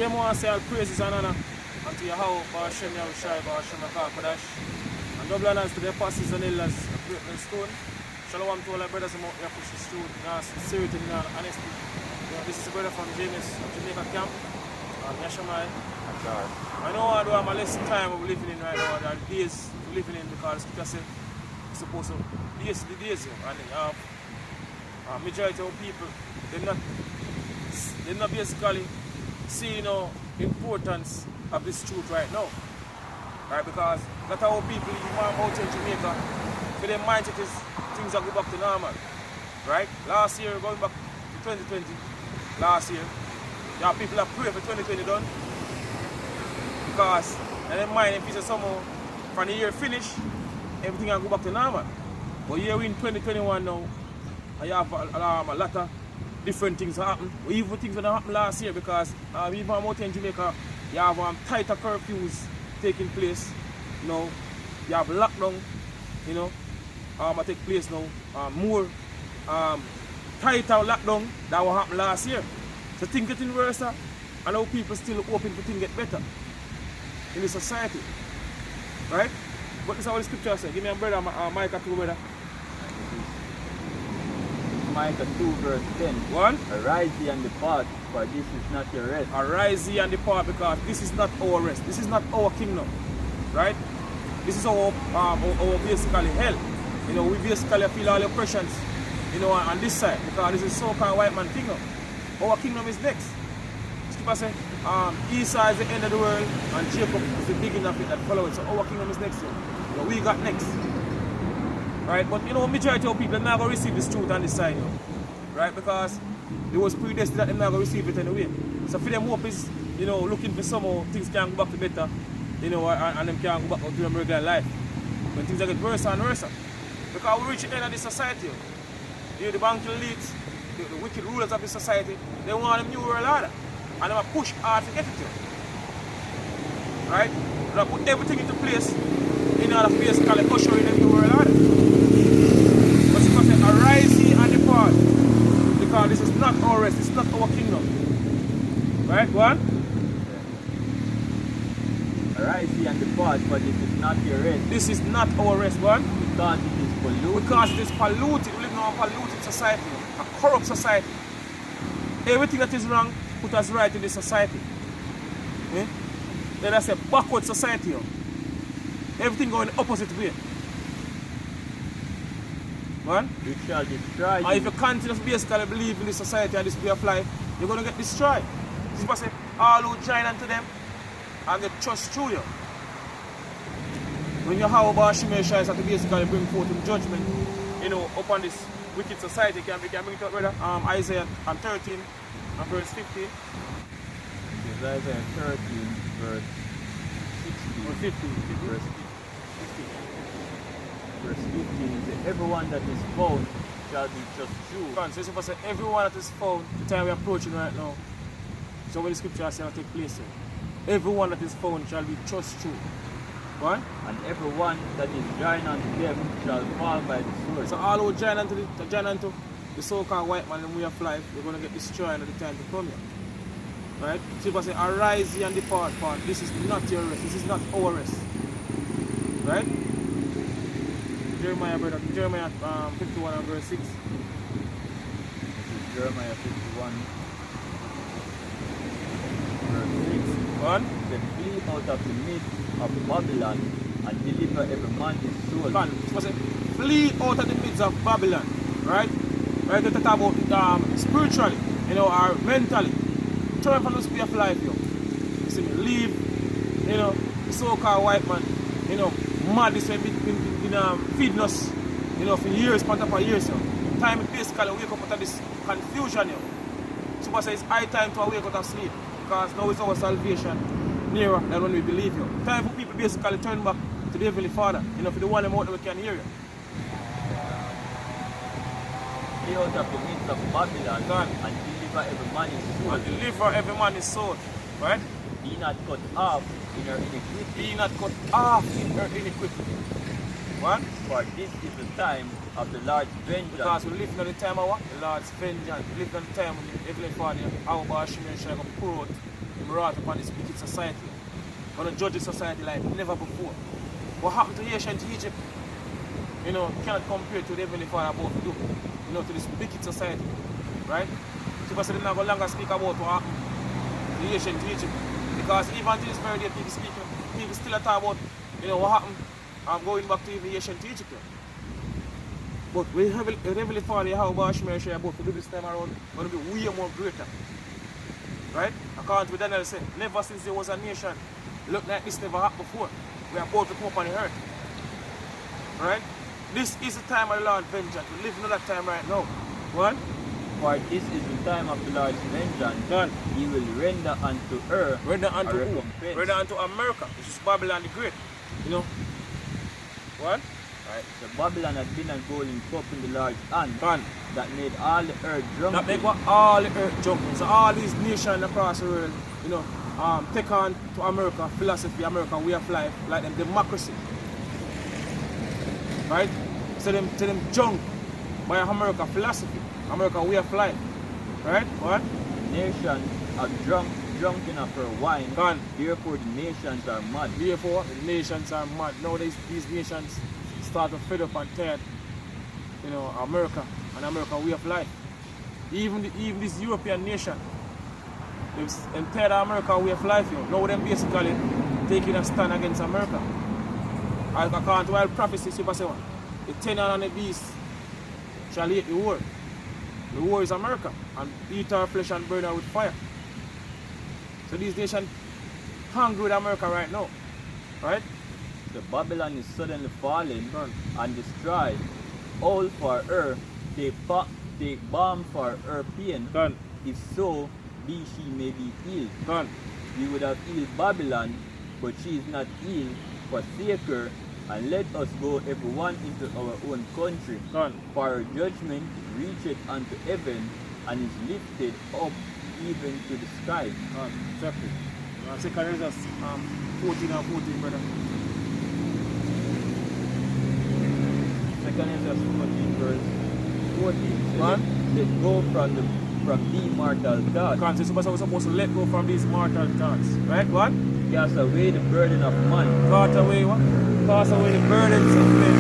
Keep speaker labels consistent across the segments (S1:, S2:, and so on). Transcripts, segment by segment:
S1: Yeah, I want to say all praises and honor unto Yahweh, Ba'ashem Yahushai, Ba'ashem HaKadosh, and double honors to the apostles and elders of Great Stone. Shalom to all our brothers and out push this through in our sincerity and our honesty. This is a brother from James of Jamaica camp, Yashamai. I know I do have a lesson time of living in right now, there are days to living in because it's supposed to be the days, and majority of people, they're not basically seeing the importance of this truth right now. Right, because that's how people out in Jamaica, for their mindset is things are go back to normal. Right? Last year, going back to 2020, last year, there are people that pray for 2020 done. Because in their mind, if it's somehow from the year finish, everything will go back to normal. But here we're in 2021 now, I have a lot of different things happen. Even things that happened last year because even out in Jamaica, you have tighter curfews taking place. You know, you have lockdown, you know, take place now. More tighter lockdown than what happened last year. So things getting worse, and now people still hoping for things get better in the society. Right? But this is what the scripture says. Give me a brother, Micah 2, brother.
S2: Micah 2 verse 10.
S1: One.
S2: Arise ye and depart, for this is not your rest.
S1: Arise ye and depart, because this is not our rest. This is not our kingdom. Right? This is our basically hell. You know, we basically feel all the oppressions, you know, on this side, because this is so-called white man kingdom. Our kingdom is next. Skipper say, Esau is the end of the world, and Jacob is the beginning of it that follow it. So our kingdom is next year. You know, we got next. Right? But you know, majority of people are not going to receive this truth on this side, you know? Right? Because it was predestined that they're not going to receive it anyway. So for them hope is, you know, looking for somehow things can go back to better, you know, and them can go back to their regular life. When things are get worse and worse. Because we reach the end of this society. You know, the banking elites, the wicked rulers of the society, they want a new world order. And they push hard to get it to. Right? They put everything into place in order to basically usher in a new world order. But because they arise ye and depart. Because this is not our rest, this is not our kingdom. Right? Go on.
S2: Arise ye and depart, for this is not your rest.
S1: This is not our rest, go on.
S2: Because it is polluted.
S1: Because it is polluted. We live in a polluted society, a corrupt society. Everything that is wrong, put us right in this society. Eh? Then that's a backward society. Everything going the opposite way. Right?
S2: You shall destroy.
S1: And if you continue to basically believe in this society and this way of life, you're going to get destroyed. This is what I say, all who join unto them and get trust through you. When you have about Shimei-Shai to basically bring forth in judgment, you know, upon this wicked society, can bring it up, brother? Isaiah 13 and verse 50.
S2: Isaiah 13 verse 60.
S1: Or 50.
S2: Verse 15 says, everyone that is found shall be just true.
S1: So if I say everyone that is found, the time we're approaching right now, so when the scripture says will take place here, everyone that is found shall be just true. What?
S2: And everyone that is joined unto them shall fall by the sword.
S1: So all who join unto the so-called white man and way of life, they're going to get destroyed at the time to come here. Right? So if I say, arise ye and depart, this is not your rest, this is not our rest. Right? Jeremiah, brother, Jeremiah 51 and verse 6.
S2: This is Jeremiah 51 verse 6.
S1: One.
S2: Then flee out of the midst of Babylon and deliver every man his soul.
S1: So say, flee out of the midst of Babylon. Right? Right? They talk about spiritually, you know, or mentally. Turn from this way of life, yo. You see me, leave, you know, the so-called white man, you know, mad this way, feeding us, you know, for years, for years, yo. Time is basically wake up out of this confusion, yo. So I say it's high time to wake out of sleep, because now it's our salvation nearer than when we believe, yo. Time for people basically turn back to the Heavenly Father, you know, for the one them out that we can hear, you.
S2: Flee out of the midst of Babylon
S1: God.
S2: And deliver every man his soul.
S1: And deliver every man his soul, right?
S2: Be not cut off in her iniquity.
S1: Be not cut off in her iniquity. What?
S2: For this is the time of the Lord's vengeance.
S1: Because we live in the time of what? The Lord's vengeance. We live in the time when the Heavenly Father, our Bashim shall go pour out him wrath upon this wicked society. Gonna judge the society like never before. What happened to ancient Egypt? You know, cannot compare to the Heavenly Father about to do. You know, to this wicked society. Right? People say they're not going to longer speak about what happened to ancient Egypt. Because even to this very day people still talk about, you know, what happened. I'm going back to even ancient Egypt. But we Heavenly Father, how Bashim shall about to do this time around, going to be way more greater. Right? According to Daniel said, never since there was a nation looked like this never happened before. We are about to come up on the earth. Right? This is the time of the Lord's vengeance. We live in that time right now. What?
S2: For this is the time of the Lord's vengeance.
S1: Done.
S2: He will render unto her
S1: Render unto
S2: a
S1: who?
S2: recompense.
S1: Render unto America, which is Babylon the Great. You know? What?
S2: Right. So Babylon had been a golden cup in the Lord's hand
S1: Done.
S2: that made all the earth drunk.
S1: That make what all the earth jumping. So all these nations across the world, you know, take on to America philosophy, America way of life, like them democracy. Right? So them junk by America philosophy, America way of life. Right? What?
S2: Nations are drunk enough for wine.
S1: Gone.
S2: Therefore the nations are mad.
S1: Therefore, the nations are mad. Nowadays, these nations start to fed up and tired, you know, America and America way of life. Even this European nation, they're tired of America way of life. You know. Now them basically taking a stand against America. According to wild prophecies, people say, the tenant and the beast shall eat the war. The war is America, and eat our flesh and burn her with fire. So these nations hungry with America right now. Right?
S2: The Babylon is suddenly fallen and destroyed. All for her, they bomb for her pain.
S1: Done.
S2: If so, be she may be healed.
S1: Done.
S2: We would have healed Babylon, but she is not healed. Forsake her, and let us go everyone into our own country.
S1: Done.
S2: For her judgment reacheth unto heaven, and is lifted up even to the sky.
S1: Exactly. Second Ezra 14 and 14, brother.
S2: Second Ezra 14 verse 14 says,
S1: What?
S2: let go from the mortal thoughts.
S1: Because we're supposed to let go from these mortal thoughts. Right? What?
S2: Cast away the burden of man.
S1: Cast away what? Cast away the burdens of men.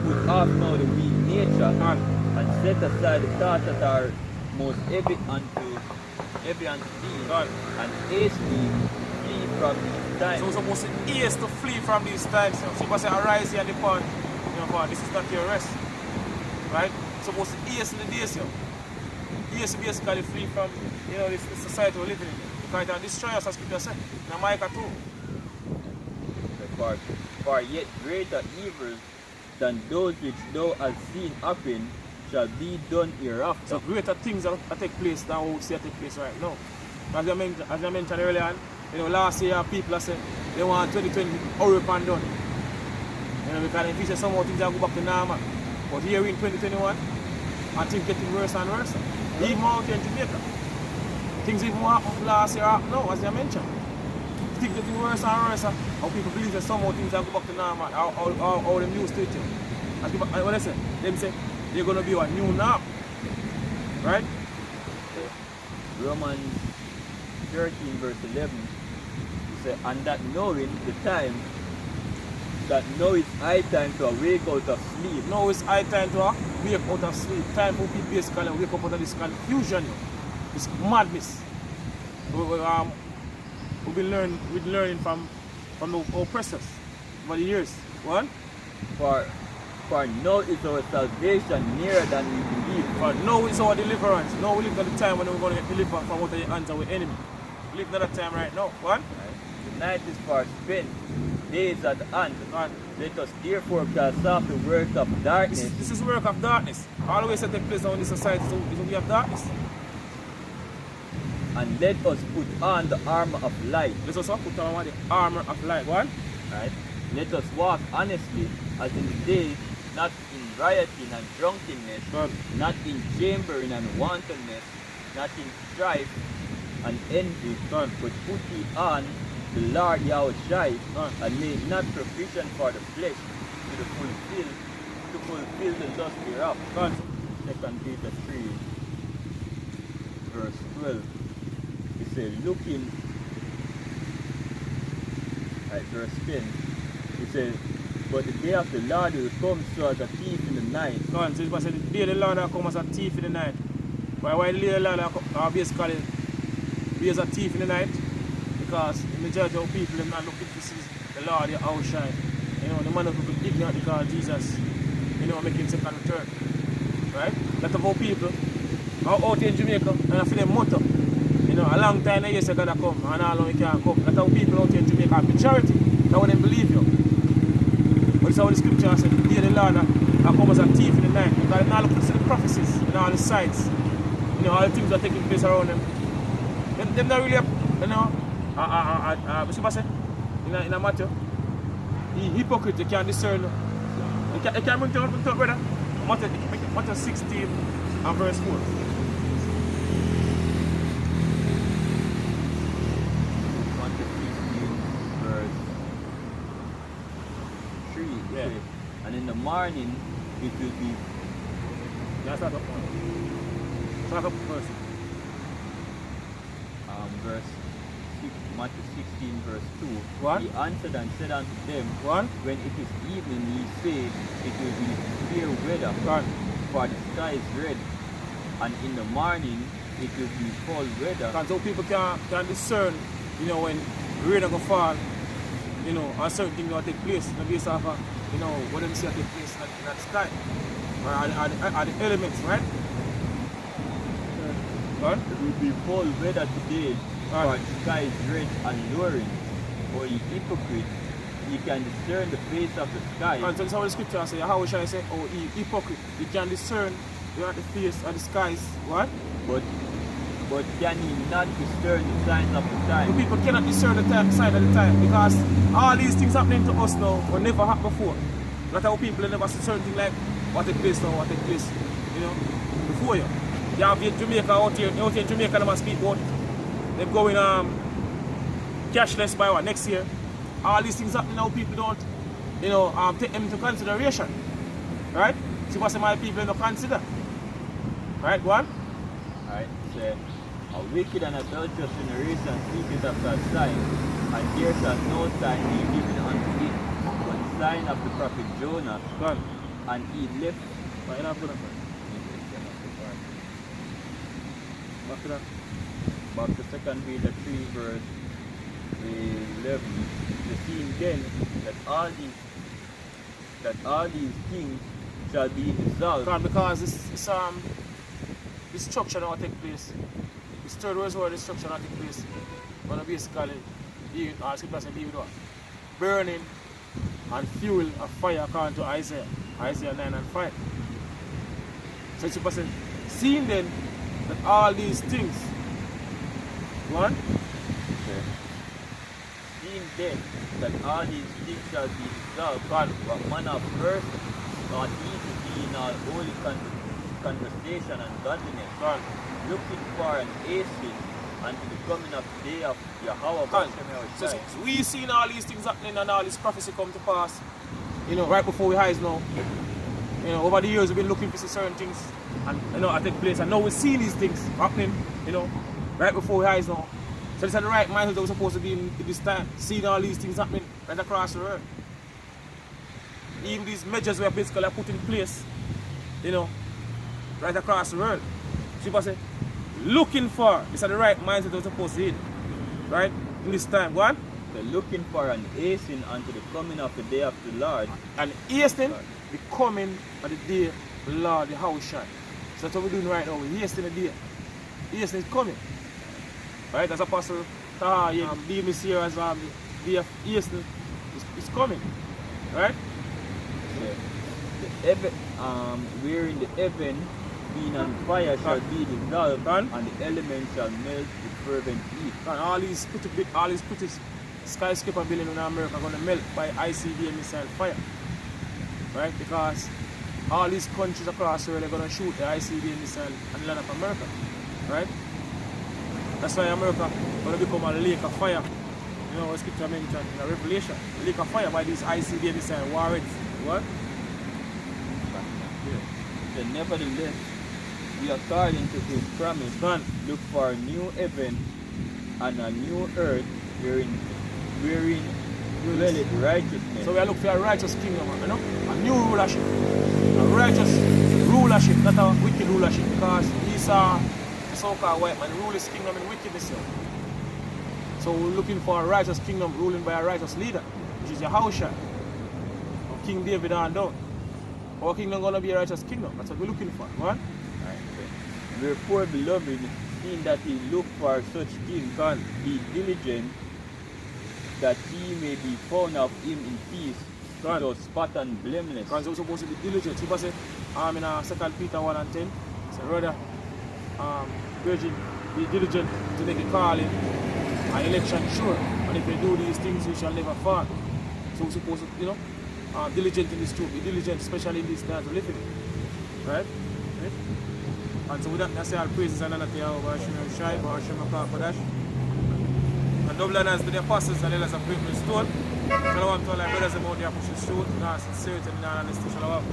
S2: Put off now the weak nature and set aside the thoughts that are most heavy unto thee, and hastily flee from these times.
S1: So we're supposed to haste to flee from these times. So people say, arise here and depart. You know, this is not your rest. Right? Supposed to haste in the days, you know. Haste to basically flee from, you know, this society we're living in. Because it will destroy us, as Scripture said. In Micah 2.
S2: For yet greater evils than those which thou hast seen happen shall be done hereafter.
S1: So greater things that take place than what we see take place right now. As I mentioned earlier on, you know, last year people said they want 2020 hurry up and done. You know, because in future somehow things will go back to normal. But here in 2021, and things getting worse and worse. Even out here in Jamaica. Things even happened last year happen now, as I mentioned. Things getting worse and worse. How people believe that somehow things will go back to normal. How them used to it. As people, what I say? Them say they're going to be a new norm. Right?
S2: Romans 13 verse 11 he said, and that knowing the time, that now it's high time to awake out of sleep.
S1: Now it's high time to wake out of sleep. Time for people basically wake up out of this confusion, this madness. We've been learning from the oppressors over the years. What?
S2: For now is our salvation nearer than we believe.
S1: For now is our deliverance. Now we live at the time when we're going to get delivered from out of the hands of our enemy. We live at that time right now. What?
S2: Right. The night is far spent, day is at hand. Let us therefore cast off the works of darkness.
S1: This is the work of darkness. Always that take place in this society is when we have darkness.
S2: And let us put on the armor of light.
S1: Let us put on the armor of light. What?
S2: Right? Let us walk honestly as in the day, not in rioting and drunkenness, not in chambering and wantonness, not in strife, and envy, but put ye on the Lord Yahushua, and make not provision for the flesh to fulfill the lust thereof. 2 Peter 3, verse 12. It says, looking at verse 10, it says, but the day of the Lord will come so as a thief in the night.
S1: So it's the day of the Lord will come as a thief in the night. Why the day of the Lord will basically be as a thief in the night? Because the majority of people are not looking to see the Lord, the outshine. You know, the man of people ignorant because Jesus, you know, making second return. Right? Lot of our people are out in Jamaica and I feel them motto. You know, a long time they say gonna come and how long it can come. Lot of people out in Jamaica are majority that wouldn't believe you. But it's how the scripture said, the day of the Lord will come as a thief in the night. Because they're not looking to see the prophecies and all the signs. You know, all the things that are taking place around them. They're not really, you know, what's the say? In a matter, the hypocrite, you can't discern. You can't bring to up, brother. Matthew 16 and verse 4.
S2: Matthew 16, verse 3.
S1: Yeah.
S2: And in the morning, it will be.
S1: Yeah, start up. Start up first.
S2: Verse 6, Matthew 16, verse 2.
S1: What?
S2: He answered and said unto them,
S1: What?
S2: when it is evening, ye say, it will be fair weather,
S1: What?
S2: for the sky is red, and in the morning it will be foul weather.
S1: Because so people can discern, you know, when rain will fall, you know, and certain things will take place, you know, based off of, you know, what them see take place in the sky, or are the elements, right? What?
S2: It will be foul weather today, for the sky is red and lowering. Or ye hypocrite, ye can discern the face of the sky.
S1: And so that's how the scripture says, how shall I say, oh, ye hypocrite, you can discern the face of the skies, what?
S2: But can ye not discern the signs of the
S1: The
S2: time?
S1: people cannot discern the sign of the time because all these things happening to us now were never happened before. A lot of people never see certain things like what take place now, what take place, you know, before you. You have in Jamaica out here in Jamaica, they must speak about them going cashless by what, next year. All these things happening now, people don't, you know, take them into consideration. Right? See what some of the people don't consider. Right, go on?
S2: Alright, say, a wicked and adulterous generation seeketh after a sign, and there shall no sign be given unto it, but the sign of the prophet Jonah.
S1: Go on.
S2: And he left.
S1: But you're not good at it. Back to that.
S2: Back to 2 Peter 3, verse 11. The seeing then that all these things shall be dissolved.
S1: Because this destruction will take place. This third world destruction will take place. Gonna basically deal with what? Burning and fuel of fire according to Isaiah 9 and 5. So it's a seeing then that all these things, what?
S2: Okay. Seeing then that all these things shall be dissolved, what manner of person ought ye to be in all holy conversation and godliness, looking for and hastening unto the coming of the day of Yahweh.
S1: So we seen all these things happening and all this prophecy come to pass, you know, right before our eyes now. You know, over the years we've been looking for certain things and, you know, take place, and now we see these things happening, you know, right before our eyes now. So this is the right mindset that we're supposed to be in this time, seeing all these things happening right across the world. Even these measures we are basically put in place, you know, right across the world. So people say, looking for, this is the right mindset that we're supposed to be in, right, in this time. Go on.
S2: They're looking for and hastening unto the coming of the day of the Lord.
S1: And hastening the coming of the day of the Lord, the house shine. So that's what we're doing right now. We're hastening the day. Hastening is coming. Right? As Apostle Taha deemed this year as the day of hastening is coming. Right?
S2: The heaven, wherein the heaven being on fire shall be dissolved, and the elements shall melt with fervent heat.
S1: And all these pretty skyscraper buildings in America are going to melt by ICBM missile fire. Right? Because all these countries across the world are going to shoot the ICBM missile and land of America. Right? That's why America going to become a lake of fire. You know, what scripture mentioned in the Revelation. A lake of fire by these icy days and warrants. What?
S2: Yeah. Then nevertheless, we according to his promise, look for a new heaven and a new earth wherein dwelleth righteousness.
S1: So we are looking for a righteous kingdom, you know? A new rulership. A righteous rulership, not a wicked rulership, because these are the so-called white man rule his kingdom in wickedness. So we're looking for a righteous kingdom ruling by a righteous leader, which is Yahushua, or King David on down. Our kingdom gonna be a righteous kingdom. That's what we're looking for. What?
S2: Wherefore, beloved, seeing that he look for such things, be diligent, that he may be found of him in peace, without spot and blameless.
S1: Because we're supposed to be diligent. He was in 2 Peter 1 and 10. So rather, virgin, be diligent to make a calling and election sure. And if you do these things, you shall never fall. So we're supposed to, you know, diligent in this truth. Be diligent, especially in this time to live in it. Right? And so with that, I say all praises and honor to Yahweh, Hashem Shai, Hashem Kodash. And double honors to the apostles and elders of Great Stone. Shalom to all our brothers and out there pushing truth, in all sincerity and in all honesty. Shalom.